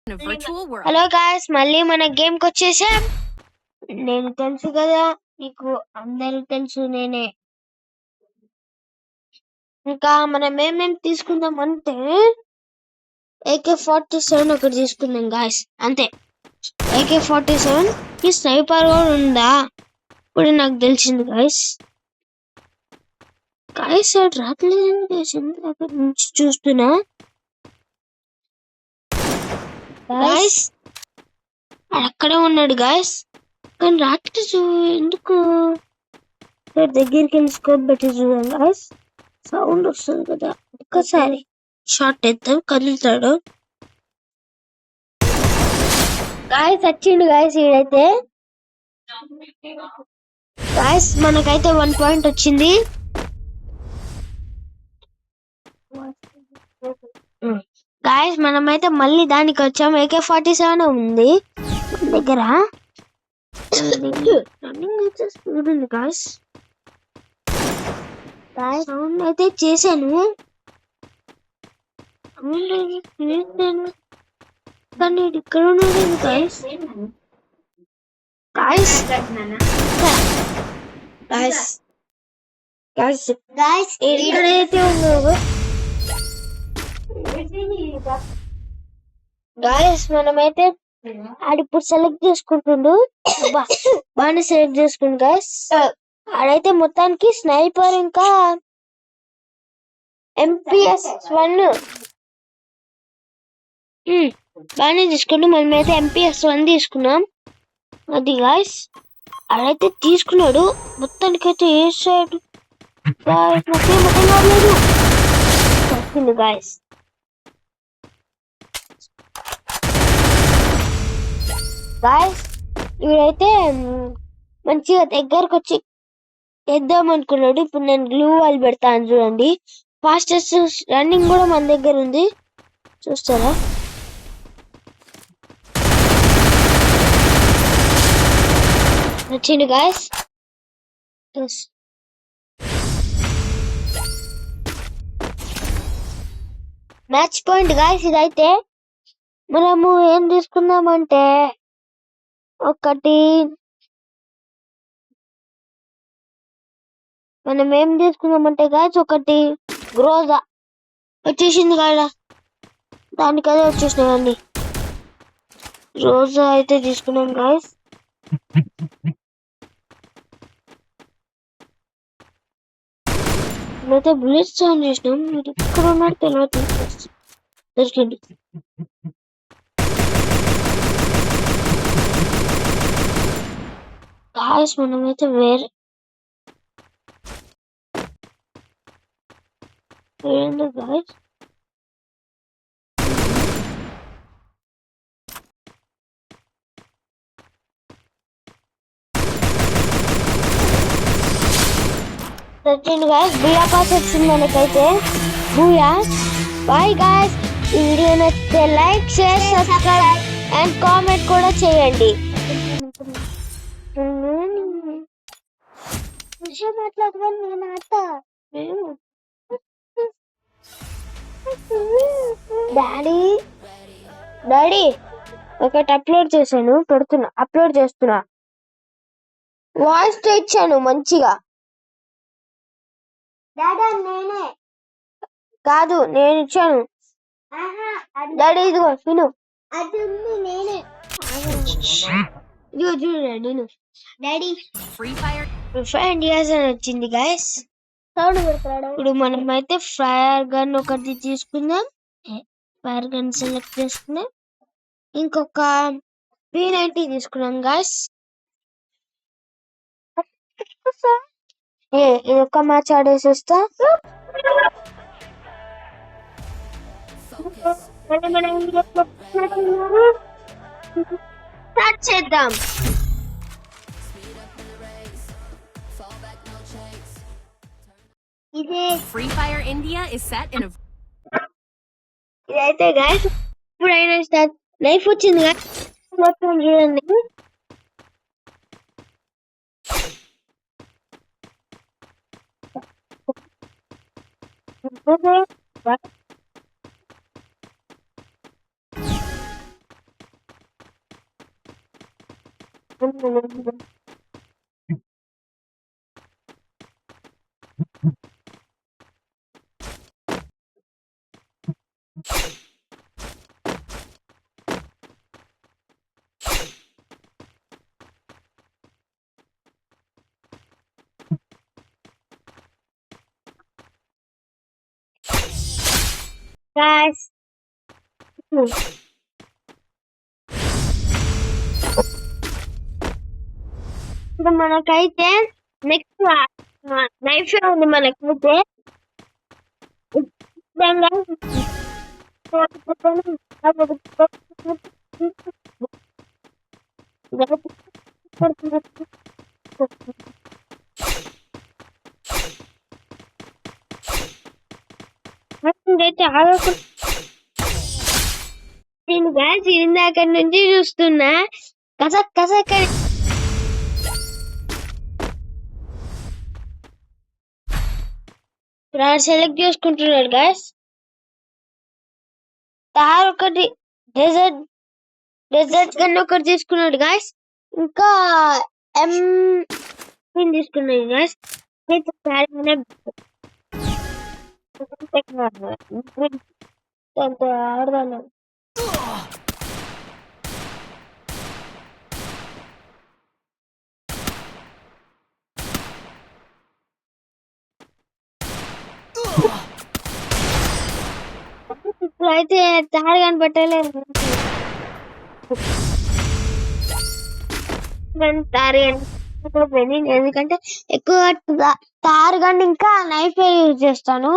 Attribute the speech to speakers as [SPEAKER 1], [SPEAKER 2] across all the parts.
[SPEAKER 1] Hello guys, మళ్ళీ మన game కి వచ్చేసాం. నేను తెలుసు కదా నీకు, అందరూ తెలుసు నేనే. ఇంకా మనం ఏమేమి తీసుకుందాం అంటే AK-47 ఒకటి తీసుకుందాం గాయ్స్, అంతే. AK-47 ఈ స్నైపర్ కూడా ఉందా ఇప్పుడు నాకు తెలిసింది గాయ్స్. గాయ్స్ రావట్లేదు గాయ్స్, అక్కడి నుంచి చూస్తున్నా గాయ్స్. అక్కడే ఉన్నాడు గాయ్స్, కానీ రాత్రి ఎందుకు దగ్గరికి వెళ్ళి స్కోప్ పెట్టి చూడండి గాయ్స్. సౌండ్ వస్తుంది కదా, ఒక్కసారి షార్ట్ ఎత్తాం, కదులుతాడు గాయ్స్. వచ్చిండు గాయ్స్ ఈడైతే. గాయ్స్ మనకైతే 1 పాయింట్ వచ్చింది. గాయ్స్ మనమైతే మళ్ళీ దానికి వచ్చాం. AK-47 ఉంది మన దగ్గర. రన్నింగ్ అయితే స్పీడ్ ఉంది గాయ్స్. సౌండ్ అయితే చేశాను, కానీ ఇక్కడ ఉన్నది guys. Guys guys guys guys ఇక్కడైతే ఉన్నావు గాయ్స్. మనమైతే ఆడిప్పుడు సెలెక్ట్ చేసుకుంటుండు, బాగానే సెలెక్ట్ చేసుకుండు గాయ్స్. ఆడైతే మొత్తానికి స్నైపర్ ఇంకా MPS-1 బాగానే తీసుకుంటూ మనమైతే MPS-1 తీసుకున్నాం. అది గాయ్స్ ఆడైతే తీసుకున్నాడు. మొత్తానికైతే వేసాడు నాకేం అర్థం కావట్లేదు. వచ్చింది గాయ్స్. గాయ్స్ వీడైతే మంచిగా దగ్గరకు వచ్చి తెద్దాం అనుకున్నాడు. ఇప్పుడు నేను గ్లూ వాల్ పెడతాను చూడండి. ఫాస్టెస్ట్ రన్నింగ్ కూడా మన దగ్గర ఉంది, చూస్తారా? వచ్చింది గాయ్స్. Match point guys. ఇదైతే మనము ఏం తీసుకుందామంటే మనం ఏం తీసుకుందామంటే గాయ్స్ ఒకటి గ్రోజా వచ్చేసింది కదా, దానికదే వచ్చేసినాయి అన్ని. రోజా అయితే తీసుకున్నాం గాయ్స్. మేమైతే బుల్లెట్స్ ఆన్ చేసినాం. మీరు ఇక్కడ ఉన్నాడు తెలియదు, దొరికింది. గాయ్స్ మనమైతే వేరే గాయ్స్ గాయ్స్ బుయా పాస్ వచ్చింది మనకైతే. బుయా. Bye guys. ఈ వీడియో నచ్చితే like, share, subscribe and comment కూడా చేయండి. డాడీ డాడీ ఒకటి అప్లోడ్ చేశాను, పెడుతున్నా, అప్లోడ్ చేస్తున్నా. వాయిస్ తో ఇచ్చాను మంచిగా. నేనే కాదు, నేను ఇచ్చాను. డాడీ ఇదిగో విను. ఇదిగో చూడు నేను. డాడీ ఫ్రీ ఫైర్ ఇండియాస్ అని వచ్చింది గాయ్స్. ఇప్పుడు మనం అయితే ఫైర్ గన్ ఒకటి తీసుకుందాం. ఫైర్ గన్ సెలెక్ట్ చేసుకున్నాం. ఇంకొక P90 తీసుకున్నాం గాయ్స్. ఇది ఒక్క మ్యాచ్ ఆడేసేస్తా. స్టార్ట్ చేద్దాం. ఇదే Free Fire India is set in a ఇదైతే గాయ్స్ ఇప్పుడైనా స్టార్ట్. నైఫ్ వచ్చింది గాయ్స్, మొత్తం చూడండి. guys. ఇప్పుడు మనకైతే నెక్స్ట్ నైఫ్ ఉంది మనకైతే అయితే ఆగకుండా నేను గ్యాస్ ఇందాక నుంచి చూస్తున్నా కసక్ కసక్ అని సెలెక్ట్ చేసుకుంటున్నాడు గ్యాస్ తార్ ఒకటి డెజర్ట్ గన్ ఒకటి తీసుకున్నాడు గాయస్ ఇంకా ఎం తీసుకున్నాడు గాయస్ ఆడదాను ఇప్పుడైతే తాడు కనిపెట్టలేదు తారు ఎందుకంటే ఎక్కువ తారు గన్ ఇంకా నైఫ్ యూజ్ చేస్తాను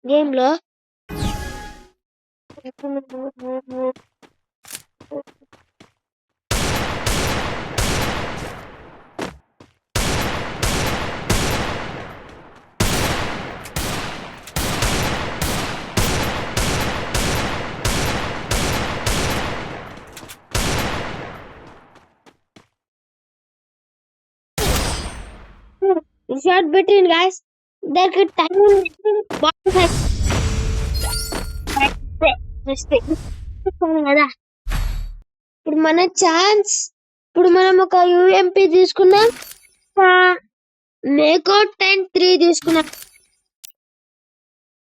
[SPEAKER 1] గేమ్ లో షార్ట్ పెట్టింది గాయస్ దానికి టైం కదా ఇప్పుడు మన ఛాన్స్ ఇప్పుడు మనం ఒక యూఎంపీ తీసుకున్నాం మేకౌట్ 10-3 తీసుకున్నాం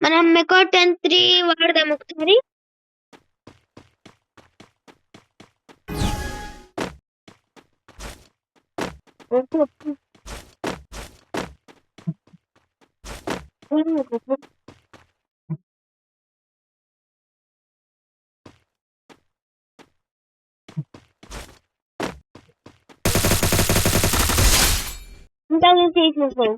[SPEAKER 1] మనం మేకౌట్ 10-3 వాడదాం ఒకసారి ఇంకా చేసేసాం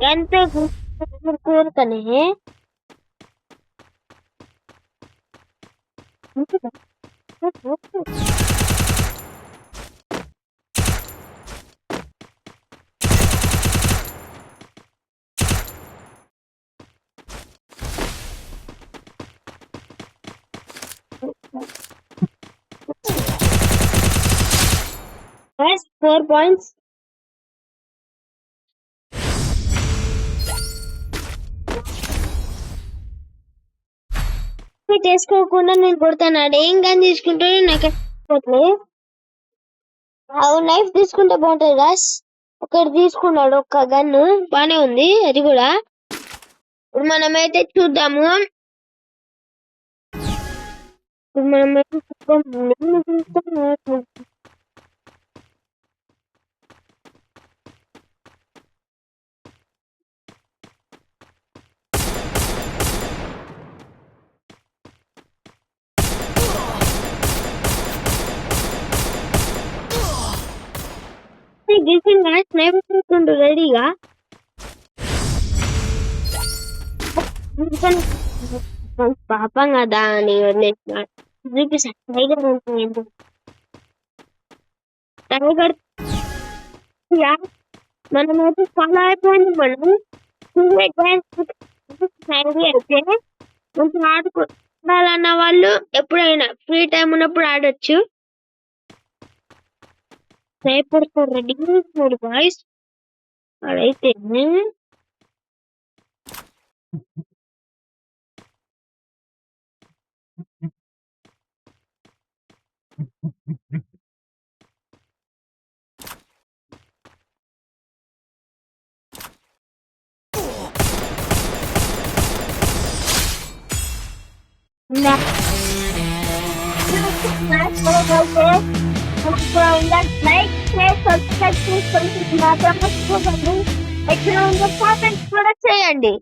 [SPEAKER 1] ఎంత కోరుకనే Guys, 4 points. చేసుకోకుండా నేను కొడతాను ఏం గన్ తీసుకుంటాను నాకు నైఫ్ తీసుకుంటే బాగుంటది గాస్ ఒకటి తీసుకున్నాడు ఒక గన్ను బానే ఉంది అది కూడా ఇప్పుడు మనమైతే చూద్దాము ఇప్పుడు మనమైతే రెడీగా పాపం కదా అని టైగర్ ఉంటుంది టైగర్ మనమైతే చాలా అయిపోయింది మనం అయితే కొంచెం ఆడుకోవాలన్న వాళ్ళు ఎప్పుడైనా ఫ్రీ టైం ఉన్నప్పుడు ఆడొచ్చు స్నైపర్ తో రెడీ చేస్తున్నాడు బాయ్స్ అడైతే లైక్ షేర్ సబ్స్క్రైబ్ చేసుకొని మాత్రం మర్చిపోకండి. ఎక్కడ ఉందో కామెంట్స్ కూడా చేయండి.